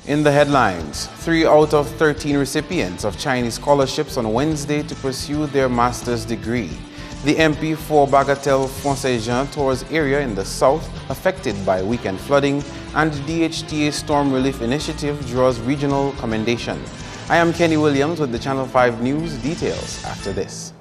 In the headlines, 3 out of 13 recipients of Chinese scholarships on Wednesday to pursue their master's degree. The MP for Bagatelle-Fontaine tours area in the south affected by weekend flooding, and the DHTA Storm Relief Initiative draws regional commendation. I am Kenny Williams with the Channel 5 News. Details after this.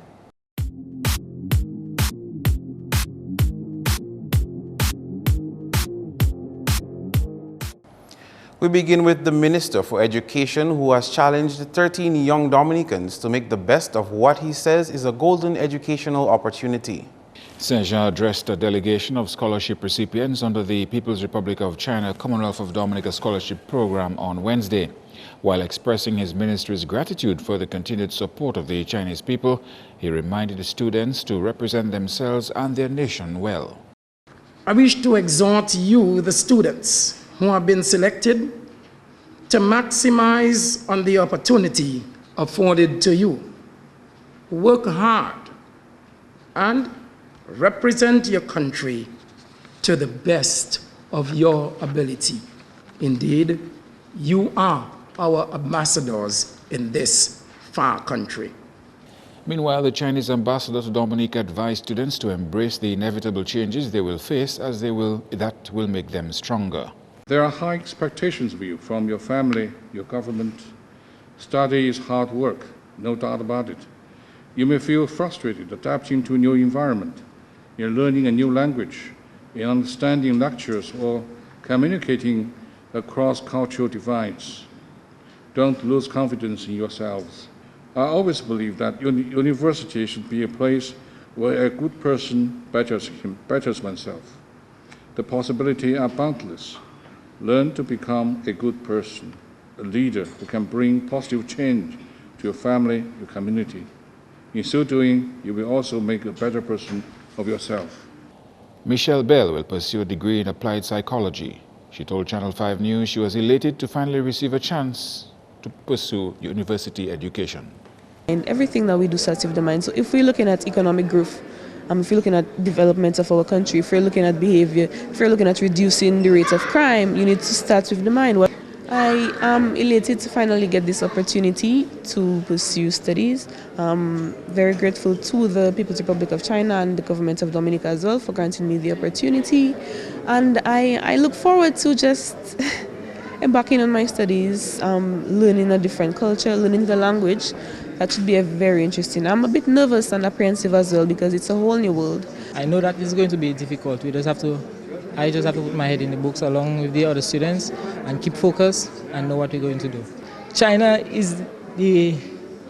We begin with the Minister for Education, who has challenged 13 young Dominicans to make the best of what he says is a golden educational opportunity. Saint-Jean addressed a delegation of scholarship recipients under the People's Republic of China Commonwealth of Dominica Scholarship Program on Wednesday. While expressing his ministry's gratitude for the continued support of the Chinese people, he reminded the students to represent themselves and their nation well. I wish to exhort you, the students who have been selected, to maximize on the opportunity afforded to you. Work hard and represent your country to the best of your ability. Indeed, you are our ambassadors in this far country. Meanwhile, the Chinese ambassador to Dominica advised students to embrace the inevitable changes they will face as that will make them stronger. There are high expectations of you from your family, your government. Study is hard work, no doubt about it. You may feel frustrated adapting to a new environment, in learning a new language, in understanding lectures, or communicating across cultural divides. Don't lose confidence in yourselves. I always believe that university should be a place where a good person betters oneself. The possibilities are boundless. Learn to become a good person, a leader who can bring positive change to your family, your community. In so doing, you will also make a better person of yourself. Michelle Bell will pursue a degree in applied psychology. She told Channel 5 News she was elated to finally receive a chance to pursue university education. And everything that we do starts with the mind. So if we're looking at economic growth, if you're looking at development of our country, if you're looking at behavior, if you're looking at reducing the rate of crime, you need to start with the mind. I am elated to finally get this opportunity to pursue studies. Very grateful to the People's Republic of China and the government of Dominica as well for granting me the opportunity. And I look forward to just embarking on my studies, learning a different culture, learning the language. That should be very interesting. I'm a bit nervous and apprehensive as well because it's a whole new world. I know that it's going to be difficult. I just have to put my head in the books along with the other students and keep focused and know what we're going to do. China is the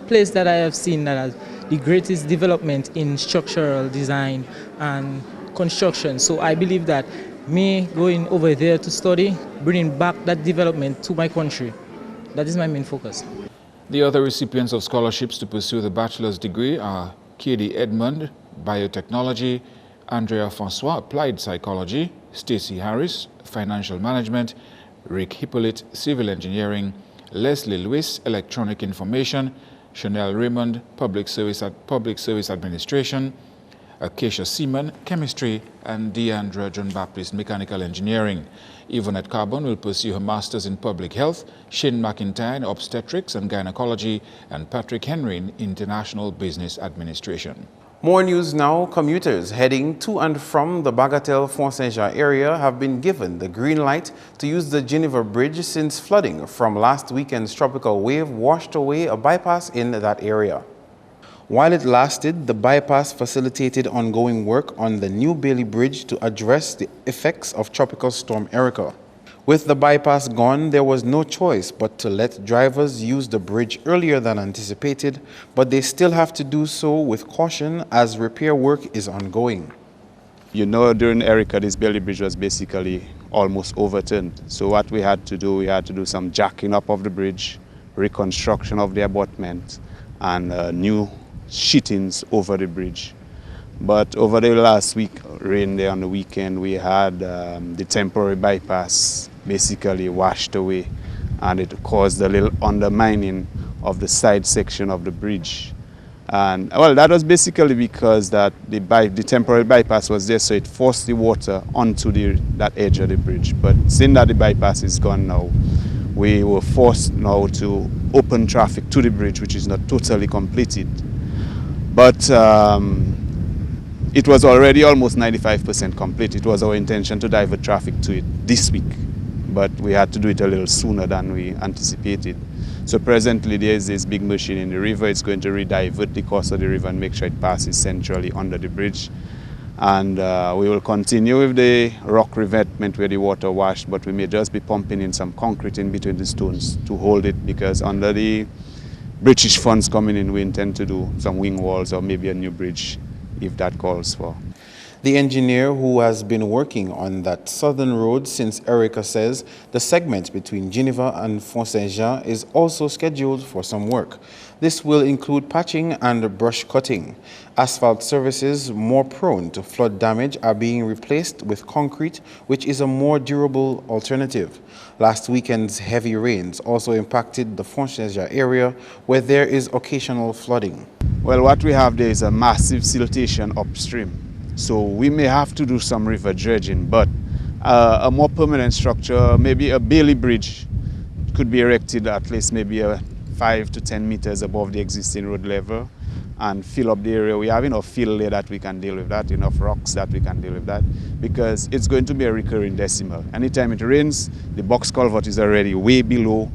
place that I have seen that has the greatest development in structural design and construction. So I believe that me going over there to study, bringing back that development to my country, that is my main focus. The other recipients of scholarships to pursue the bachelor's degree are Katie Edmond, Biotechnology, Andrea Francois, Applied Psychology, Stacey Harris, Financial Management, Rick Hippolyte, Civil Engineering, Leslie Lewis, Electronic Information, Chanel Raymond, Public Service Administration, Acacia Seaman, Chemistry, and Deandra John Baptist, Mechanical Engineering. Yvonette Carbon will pursue her Masters in Public Health, Shane McIntyre in Obstetrics and Gynecology, and Patrick Henry in International Business Administration. More news now. Commuters heading to and from the Bagatelle-Fontaine area have been given the green light to use the Geneva Bridge since flooding from last weekend's tropical wave washed away a bypass in that area. While it lasted, the bypass facilitated ongoing work on the New Bailey Bridge to address the effects of Tropical Storm Erica. With the bypass gone, there was no choice but to let drivers use the bridge earlier than anticipated, but they still have to do so with caution as repair work is ongoing. You know, during Erica, this Bailey Bridge was basically almost overturned. So what we had to do some jacking up of the bridge, reconstruction of the abutment, and new sheetings over the bridge. But over the last week, rain there on the weekend, we had the temporary bypass basically washed away, and it caused a little undermining of the side section of the bridge. And well, that was basically because that the temporary bypass was there, so it forced the water onto that edge of the bridge. But seeing that the bypass is gone now, we were forced now to open traffic to the bridge, which is not totally completed. But it was already almost 95% complete. It was our intention to divert traffic to it this week, but we had to do it a little sooner than we anticipated. So presently there is this big machine in the river. It's going to re-divert the course of the river and make sure it passes centrally under the bridge. And we will continue with the rock revetment where the water washed, but we may just be pumping in some concrete in between the stones to hold it, because under the British funds coming in, we intend to do some wing walls or maybe a new bridge if that calls for. The engineer who has been working on that southern road since Erica says the segment between Geneva and Fort Saint-Jean is also scheduled for some work. This will include patching and brush cutting. Asphalt surfaces more prone to flood damage are being replaced with concrete, which is a more durable alternative. Last weekend's heavy rains also impacted the Fort Saint-Jean area, where there is occasional flooding. Well, what we have there is a massive siltation upstream. So we may have to do some river dredging, but a more permanent structure, maybe a Bailey bridge, could be erected at least maybe 5 to 10 meters above the existing road level and fill up the area. We have enough fill there that we can deal with that, enough rocks that we can deal with that, because it's going to be a recurring decimal. Anytime it rains, the box culvert is already way below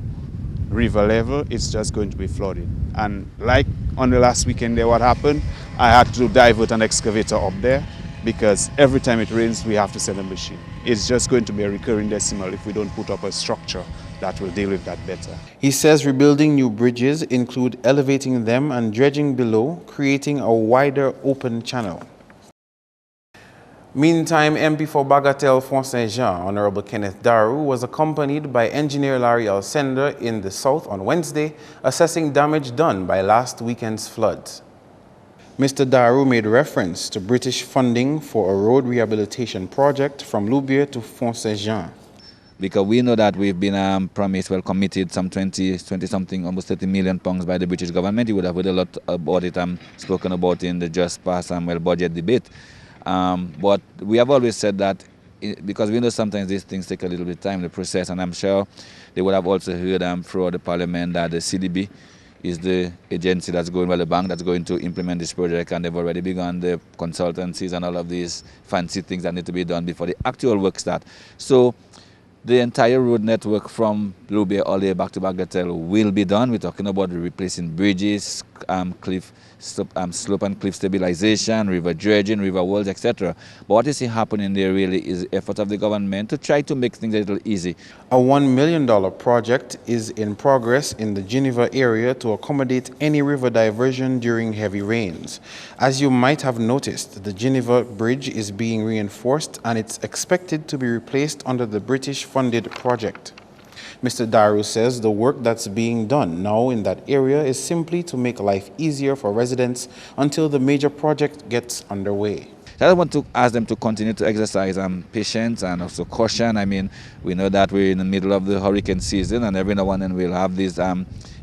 river level. It's just going to be flooded. And like on the last weekend there, what happened, I had to divert an excavator up there, because every time it rains we have to send a machine. It's just going to be a recurring decimal if we don't put up a structure that will deal with that better. He says rebuilding new bridges include elevating them and dredging below, creating a wider open channel. Meantime, MP for Bagatelle Fort Saint-Jean, Honorable Kenneth Daru, was accompanied by engineer Larry Alcender in the south on Wednesday, assessing damage done by last weekend's floods. Mr. Daru made reference to British funding for a road rehabilitation project from Loubier to Fort Saint-Jean. Because we know that we've been promised, well, committed some 20-something, almost 30 million pounds by the British government. You would have heard a lot about it spoken about in the just past budget debate. But we have always said that, because we know sometimes these things take a little bit of time, the process, and I'm sure they would have also heard throughout the parliament that the CDB is the agency that's going, well, the bank that's going to implement this project, and they've already begun the consultancies and all of these fancy things that need to be done before the actual work start. So the entire road network from Loubier all the way back to Bagatelle will be done. We're talking about replacing bridges, slope and cliff stabilization, river dredging, river walls, etc. But what you see happening there really is the effort of the government to try to make things a little easy. A $1 million project is in progress in the Geneva area to accommodate any river diversion during heavy rains. As you might have noticed, the Geneva Bridge is being reinforced and it's expected to be replaced under the British-funded project. Mr. Daru says the work that's being done now in that area is simply to make life easier for residents until the major project gets underway. I want to ask them to continue to exercise patience and also caution. I mean, we know that we're in the middle of the hurricane season, and every now and then we'll have this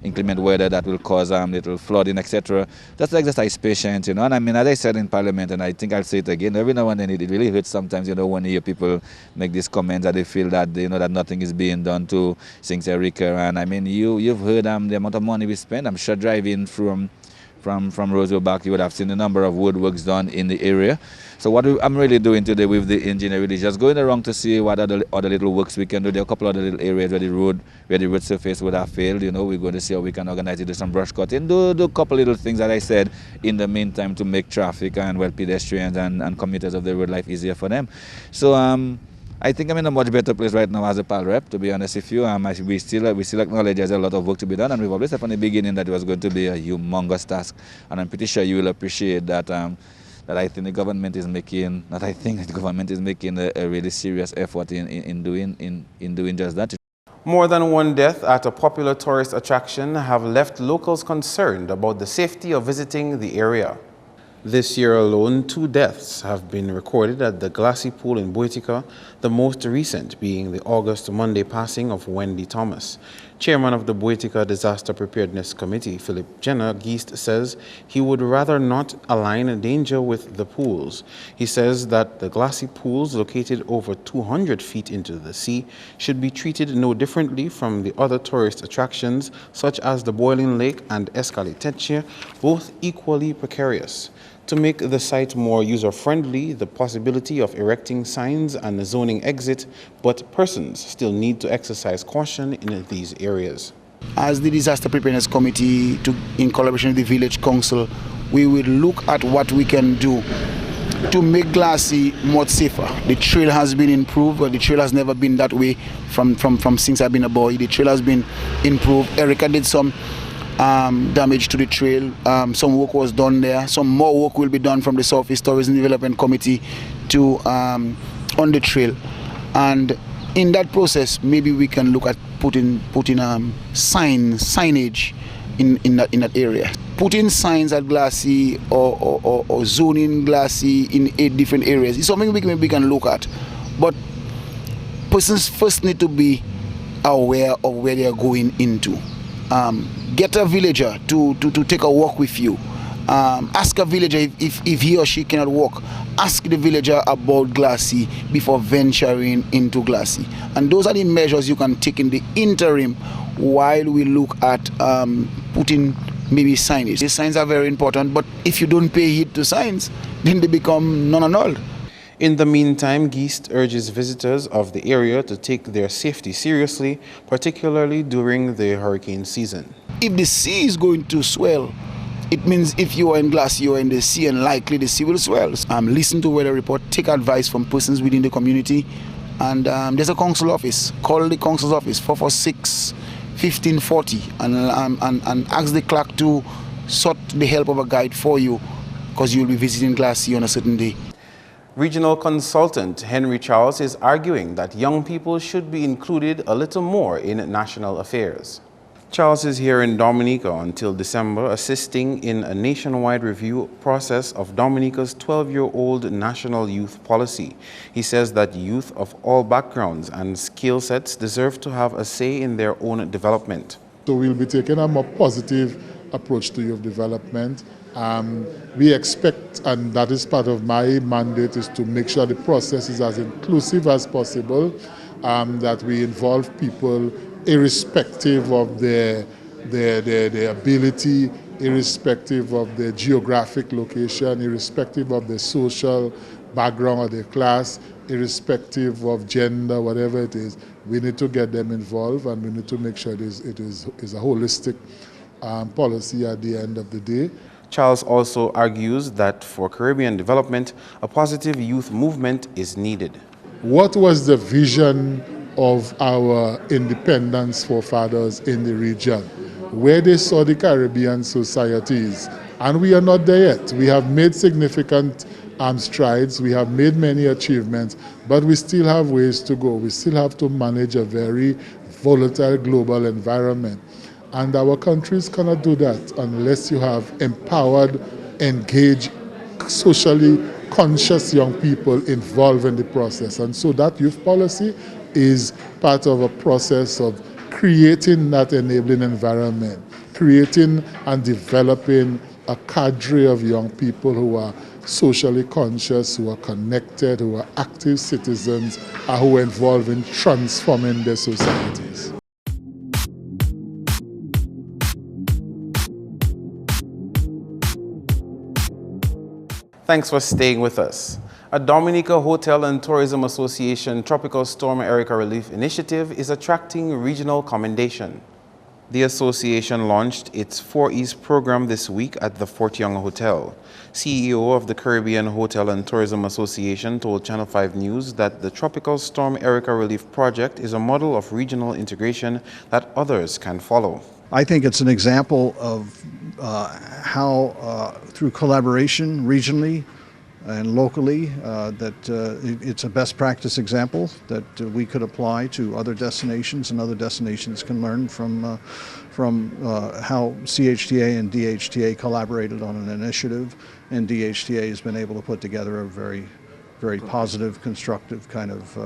inclement weather that will cause little flooding, etc. Just to exercise patience, you know. And I mean, as I said in Parliament, and I think I'll say it again, every now and then it really hurts sometimes, you know, when you hear people make these comments that they feel that, you know, that nothing is being done to St. Erica. And I mean, you've heard the amount of money we spend. I'm sure driving from Roseville back, you would have seen the number of woodworks done in the area. So what I'm really doing today with the engineer is just going around to see what other little works we can do. There are a couple of other little areas where the road surface would have failed. You know, we're going to see how we can organize it, do some brush cutting, do a couple little things that I said in the meantime to make traffic and, well, pedestrians and commuters of the road life easier for them. So I think I'm in a much better place right now as a PAL rep, to be honest with you. We still acknowledge there's a lot of work to be done, and we've always said from the beginning that it was going to be a humongous task. And I'm pretty sure you will appreciate that that I think the government is making a really serious effort in doing just that. More than one death at a popular tourist attraction have left locals concerned about the safety of visiting the area. This year alone, 2 deaths have been recorded at the Glassy Pool in Boetica, the most recent being the August Monday passing of Wendy Thomas. Chairman of the Boetica Disaster Preparedness Committee, Philip Jenner Geest, says he would rather not align danger with the pools. He says that the glassy pools located over 200 feet into the sea should be treated no differently from the other tourist attractions such as the Boiling Lake and Escaliteche, both equally precarious. To make the site more user-friendly, the possibility of erecting signs and zoning exit, but persons still need to exercise caution in these areas. As the Disaster Preparedness Committee, in collaboration with the Village Council, we will look at what we can do to make Glassy much safer. The trail has been improved, but the trail has never been that way from since I've been a boy. The trail has been improved. Erica did some damage to the trail. Some work was done there. Some more work will be done from the Southeast Tourism Development Committee to on the trail. And in that process, maybe we can look at putting signage in that area. Putting signs at Glassy or zoning Glassy in 8 different areas is something we can look at. But persons first need to be aware of where they are going into. Get a villager to take a walk with you. Ask a villager if he or she cannot walk. Ask the villager about Glassy before venturing into Glassy. And those are the measures you can take in the interim while we look at putting maybe signage. The signs are very important, but if you don't pay heed to signs, then they become non-annulled. In the meantime, Geest urges visitors of the area to take their safety seriously, particularly during the hurricane season. If the sea is going to swell, it means if you are in Glassy, you are in the sea, and likely the sea will swell. Listen to weather report, take advice from persons within the community, and there's a council office. Call the council's office, 446-1540, and ask the clerk to sort the help of a guide for you, because you'll be visiting Glassy on a certain day. Regional consultant Henry Charles is arguing that young people should be included a little more in national affairs. Charles is here in Dominica until December, assisting in a nationwide review process of Dominica's 12-year-old national youth policy. He says that youth of all backgrounds and skill sets deserve to have a say in their own development. So we'll be taking a more positive approach to youth development. We expect, and that is part of my mandate, is to make sure the process is as inclusive as possible, that we involve people irrespective of their ability, irrespective of their geographic location, irrespective of their social background or their class, irrespective of gender, whatever it is. We need to get them involved, and we need to make sure it is a holistic policy at the end of the day. Charles also argues that for Caribbean development, a positive youth movement is needed. What was the vision of our independence forefathers in the region, where they saw the Caribbean societies? And we are not there yet. We have made significant strides, we have made many achievements, but we still have ways to go. We still have to manage a very volatile global environment. And our countries cannot do that unless you have empowered, engaged, socially conscious young people involved in the process. And so that youth policy is part of a process of creating that enabling environment, creating and developing a cadre of young people who are socially conscious, who are connected, who are active citizens, and who are involved in transforming their societies. Thanks for staying with us. A Dominica Hotel and Tourism Association Tropical Storm Erica Relief Initiative is attracting regional commendation. The association launched its 4 East program this week at the Fort Young Hotel. CEO of the Caribbean Hotel and Tourism Association told Channel 5 News that the Tropical Storm Erica Relief Project is a model of regional integration that others can follow. I think it's an example of how through collaboration regionally and locally it's a best practice example that we could apply to other destinations, and other destinations can learn from how CHTA and DHTA collaborated on an initiative, and DHTA has been able to put together a very very positive, constructive kind of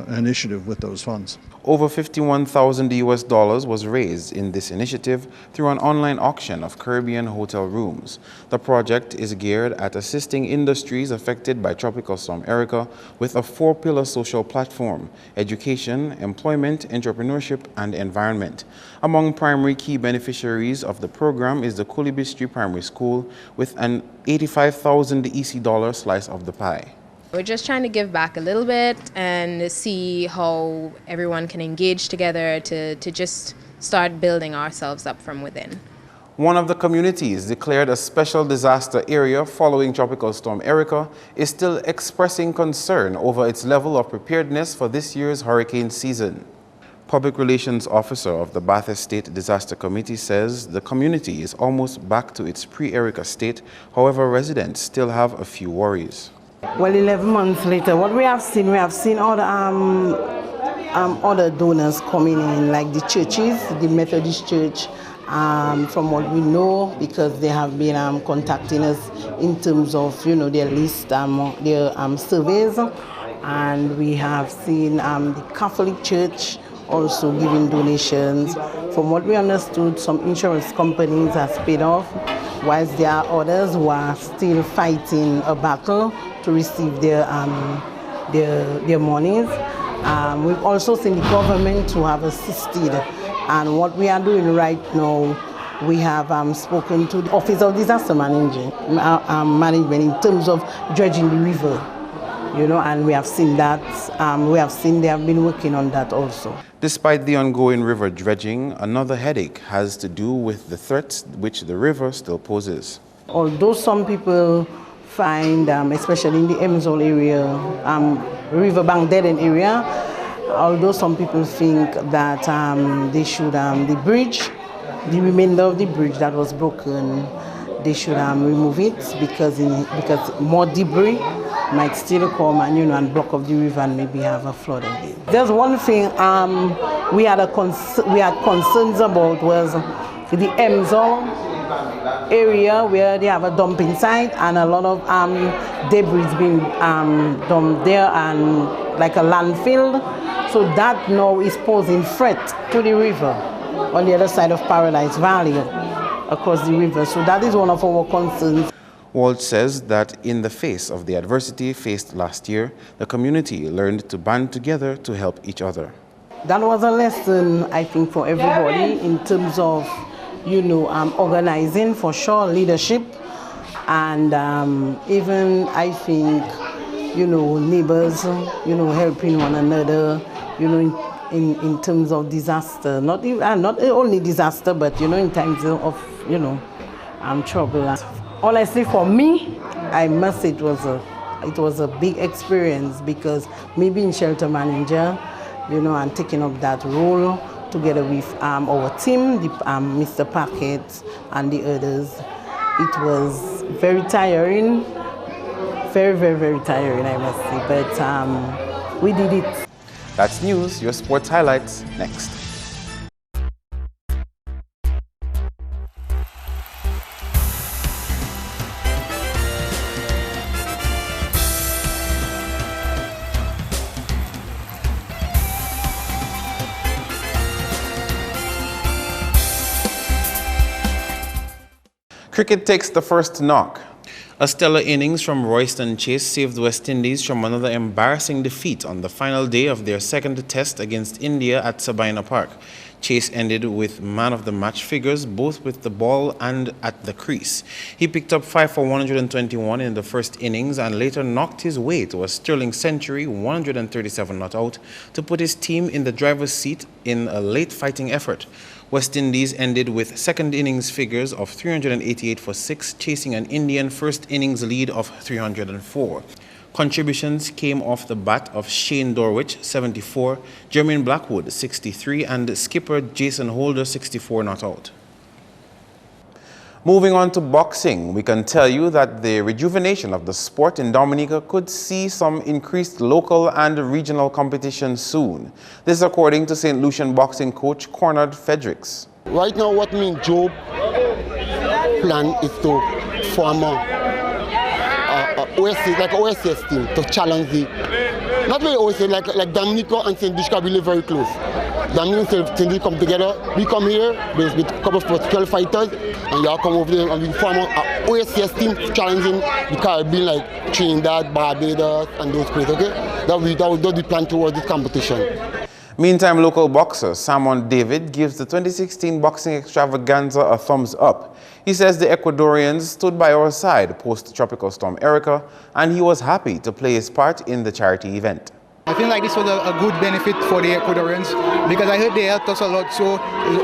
initiative with those funds. Over $51,000 was raised in this initiative through an online auction of Caribbean hotel rooms. The project is geared at assisting industries affected by Tropical Storm Erica with a 4-pillar social platform: education, employment, entrepreneurship, and environment. Among primary key beneficiaries of the program is the Coolibee Street Primary School with an $85,000 EC slice of the pie. We're just trying to give back a little bit and see how everyone can engage together to just start building ourselves up from within. One of the communities declared a special disaster area following Tropical Storm Erica is still expressing concern over its level of preparedness for this year's hurricane season. Public Relations Officer of the Bath State Disaster Committee says the community is almost back to its pre-Erica state. However, residents still have a few worries. Well, 11 months later, what we have seen all the other donors coming in, like the churches, the Methodist Church, from what we know, because they have been contacting us in terms of, you know, their list, their surveys, and we have seen the Catholic Church also giving donations. From what we understood, some insurance companies have paid off, whilst there are others who are still fighting a battle to receive their monies. We've also seen the government who have assisted, and what we are doing right now, we have spoken to the Office of Disaster Management in terms of dredging the river, you know, and we have seen that. They have been working on that also. Despite the ongoing river dredging, another headache has to do with the threats which the river still poses. Although some people find, especially in the Emsall area, riverbank dead-end area, although some people think that they should, the bridge, the remainder of the bridge that was broken, they should remove it because more debris might still come and, you know, and block up the river and maybe have a flood again. There's one thing we had concerns about was the Emsall area where they have a dumping site and a lot of debris being dumped there and like a landfill. So that now is posing threat to the river on the other side of Paradise Valley across the river. So that is one of our concerns. Walt says that in the face of the adversity faced last year, the community learned to band together to help each other. That was a lesson, I think, for everybody in terms of, you know, organizing, for sure, leadership, and even, I think, you know, neighbors, you know, helping one another, you know, in terms of disaster, not only disaster, but, you know, in times of, you know, trouble. Honestly, for me, I must say it was a big experience, because me being shelter manager, you know, and taking up that role together with our team, Mr. Packett and the others, it was very tiring, very, very, very tiring, I must say, but we did it. That's news. Your sports highlights next. Cricket takes the first knock. A stellar innings from Royston Chase saved West Indies from another embarrassing defeat on the final day of their second test against India at Sabina Park. Chase ended with man-of-the-match figures both with the ball and at the crease. He picked up 5 for 121 in the first innings and later knocked his way to a sterling century, 137 not out, to put his team in the driver's seat in a late fighting effort. West Indies ended with second innings figures of 388 for 6, chasing an Indian first innings lead of 304. Contributions came off the bat of Shane Dorwich, 74, Jermaine Blackwood, 63, and skipper Jason Holder, 64 not out. Moving on to boxing, we can tell you that the rejuvenation of the sport in Dominica could see some increased local and regional competition soon. This is according to St. Lucian boxing coach Cornard Fredericks. Right now, what me and Joe plan is to form a OSS, like OSS team to challenge the, not really OSS, like Dominico and St. Bishka really very close. Dominico and St. Bishka come together, we come here, there's a couple of 12 fighters, and y'all come over there and we form an OSS team challenging the Caribbean like Trinidad, Barbados and those places, okay? That will be planned towards this competition. Meantime, local boxer Simon David gives the 2016 boxing extravaganza a thumbs up. He says the Ecuadorians stood by our side post-tropical storm Erica, and he was happy to play his part in the charity event. I feel like this was a good benefit for the Ecuadorians because I heard they helped us a lot, so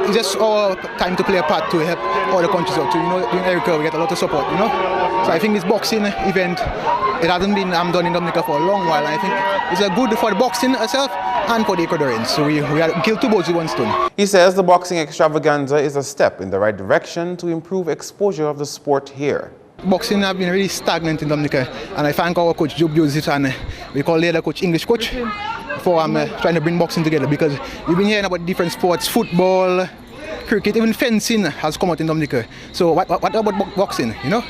it's just our time to play a part to help all the countries out. So, you know, in Erica we get a lot of support, you know. So I think this boxing event, it hasn't been done in Dominica for a long while, and I think it's a good for the boxing itself and for the Ecuadorians. So we are killed two birds with one stone. He says the boxing extravaganza is a step in the right direction to improve exposure of the sport here. Boxing has been really stagnant in Dominica, and I thank our coach Job Joseph and we call the other coach English coach for trying to bring boxing together, because we've been hearing about different sports, football, cricket, even fencing has come out in Dominica. So what about boxing, you know?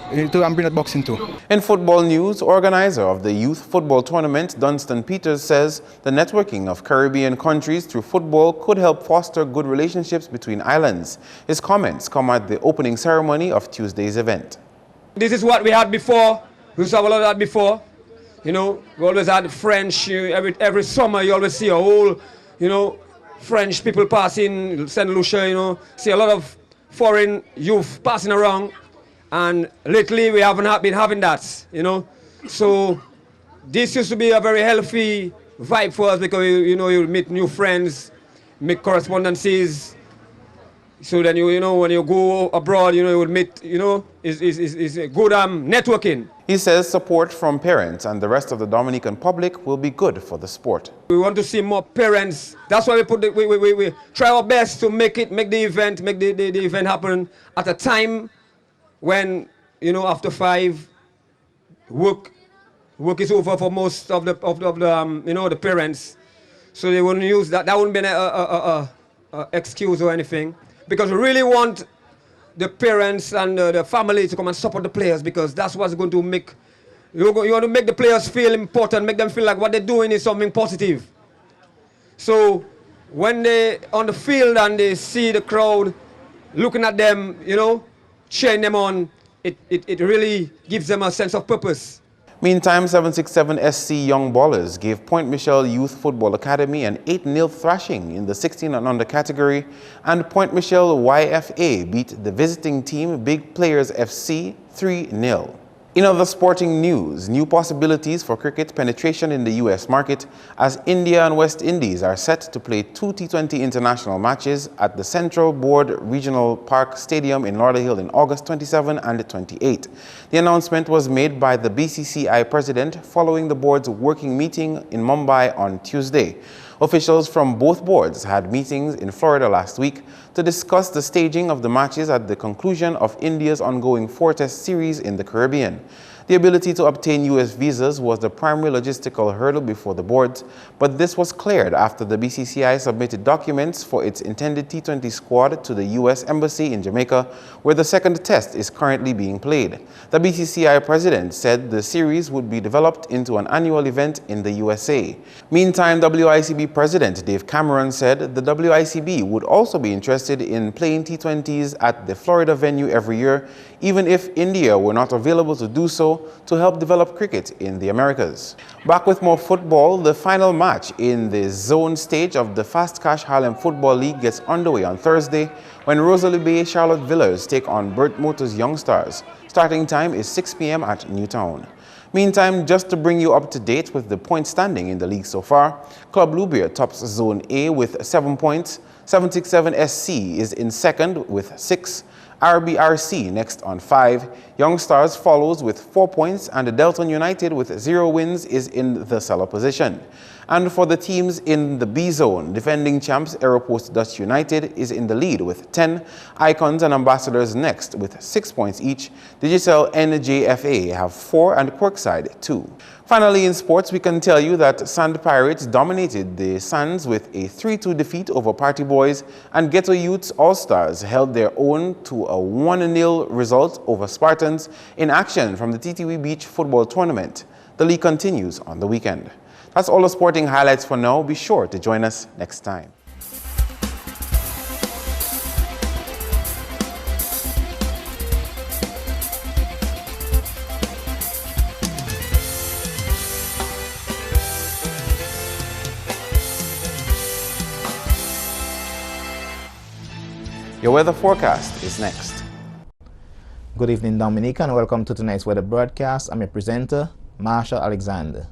We need to bring that boxing too. In football news, organizer of the youth football tournament, Dunstan Peters, says the networking of Caribbean countries through football could help foster good relationships between islands. His comments come at the opening ceremony of Tuesday's event. This is what we had before. We used to have a lot of that before. You know, we always had French. Every summer you always see a whole, you know, French people passing St. Lucia, you know, see a lot of foreign youth passing around. And lately we haven't been having that, you know. So this used to be a very healthy vibe for us, because you know, you meet new friends, make correspondences. So then you know, when you go abroad, you know, you would meet, you know, is a good networking. He says support from parents and the rest of the Dominican public will be good for the sport. We want to see more parents. That's why we try our best to make the event happen at a time when, you know, after 5, work is over for most of the you know, the parents, so they wouldn't use that. That wouldn't be an excuse or anything, because we really want the parents and the family to come and support the players, because that's what's going to make you want to make the players feel important, make them feel like what they're doing is something positive. So when they on the field and they see the crowd looking at them, you know, cheering them on, it really gives them a sense of purpose. Meantime, 767 SC Young Ballers gave Point Michelle Youth Football Academy an 8-0 thrashing in the 16 and under category, and Point Michelle YFA beat the visiting team Big Players FC 3-0. In other sporting news, new possibilities for cricket penetration in the U.S. market, as India and West Indies are set to play 2 T20 international matches at the Central Board Regional Park Stadium in Lauderhill in August 27 and 28. The announcement was made by the BCCI president following the board's working meeting in Mumbai on Tuesday. Officials from both boards had meetings in Florida last week to discuss the staging of the matches at the conclusion of India's ongoing 4-test series in the Caribbean. The ability to obtain U.S. visas was the primary logistical hurdle before the boards, but this was cleared after the BCCI submitted documents for its intended T20 squad to the U.S. Embassy in Jamaica, where the second test is currently being played. The BCCI president said the series would be developed into an annual event in the USA. Meantime, WICB President Dave Cameron said the WICB would also be interested in playing T20s at the Florida venue every year, even if India were not available to do so, to help develop cricket in the Americas. Back with more football, the final match in the zone stage of the Fast Cash Harlem Football League gets underway on Thursday when Rosalie Bay Charlotte Villas take on Burt Motors Young Stars. Starting time is 6 p.m. at Newtown. Meantime, just to bring you up to date with the point standing in the league so far, Club Loubier tops Zone A with 7 points, 767 SC is in second with 6, RBRC next on 5, Young Stars follows with 4 points, and the Delton United with 0 wins is in the cellar position. And for the teams in the B zone, defending champs Aeropost Dutch United is in the lead with 10, Icons and Ambassadors next with 6 points each. Digicel NJFA have 4 and Quirkside 2. Finally, in sports, we can tell you that Sand Pirates dominated the Sands with a 3-2 defeat over Party Boys, and Ghetto Youths All-Stars held their own to a 1-0 result over Spartans in action from the TTV Beach Football Tournament. The league continues on the weekend. That's all the sporting highlights for now. Be sure to join us next time. Your weather forecast is next. Good evening, Dominica, and welcome to tonight's weather broadcast. I'm your presenter, Marshall Alexander.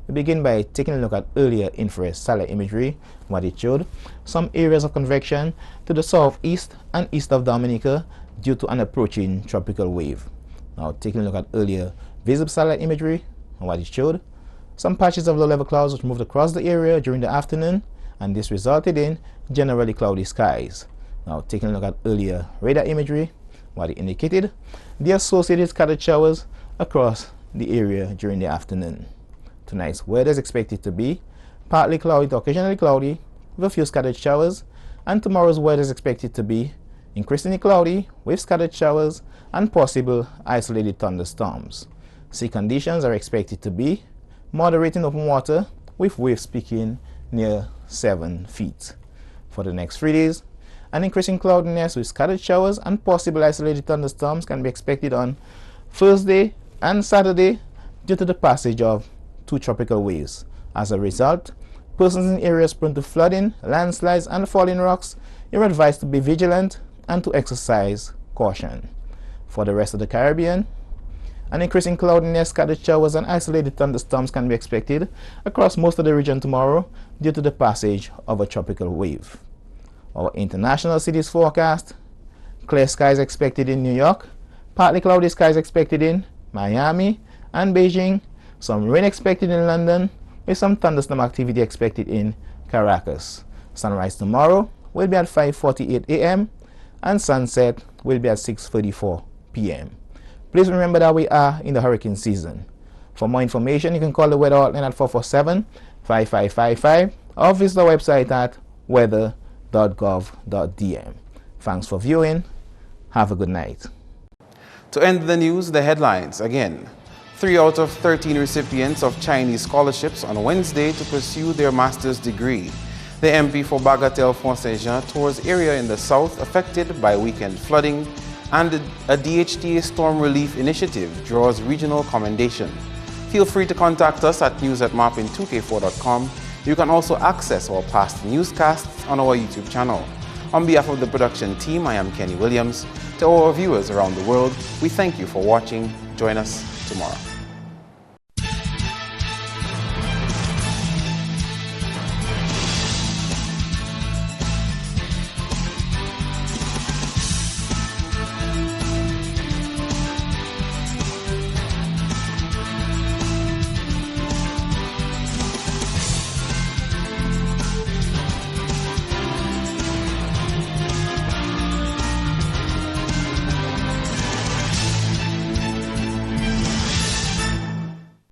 We begin by taking a look at earlier infrared satellite imagery, what it showed some areas of convection to the southeast and east of Dominica due to an approaching tropical wave. Now, taking a look at earlier visible satellite imagery, what it showed some patches of low-level clouds which moved across the area during the afternoon, and this resulted in generally cloudy skies. Now, taking a look at earlier radar imagery, what it indicated the associated scattered showers across the area during the afternoon. Tonight's weather is expected to be partly cloudy to occasionally cloudy with a few scattered showers, and tomorrow's weather is expected to be increasingly cloudy with scattered showers and possible isolated thunderstorms. Sea conditions are expected to be moderate in open water with waves peaking near 7 feet. For the next 3 days, an increasing cloudiness with scattered showers and possible isolated thunderstorms can be expected on Thursday and Saturday due to the passage of 2 tropical waves. As a result, persons in areas prone to flooding, landslides, and falling rocks are advised to be vigilant and to exercise caution. For the rest of the Caribbean, an increasing cloudiness, scattered showers, and isolated thunderstorms can be expected across most of the region tomorrow due to the passage of a tropical wave. Our international cities forecast: clear skies expected in New York, partly cloudy skies expected in Miami and Beijing, some rain expected in London, with some thunderstorm activity expected in Caracas. Sunrise tomorrow will be at 5:48 a.m. and sunset will be at 6:34 p.m. Please remember that we are in the hurricane season. For more information, you can call the weather hotline at 447-5555 or visit our website at weather.gov.dm. Thanks for viewing. Have a good night. To end the news, the headlines again. 3 out of 13 recipients of Chinese scholarships on Wednesday to pursue their master's degree. The MP for Bagatelle-Font-Saint-Jean tours area in the south affected by weekend flooding, and a DHTA storm relief initiative draws regional commendation. Feel free to contact us at news@MarpinNewsAugust3rd2k16. You can also access our past newscasts on our YouTube channel. On behalf of the production team, I am Kenny Williams. To all our viewers around the world, we thank you for watching. Join us tomorrow.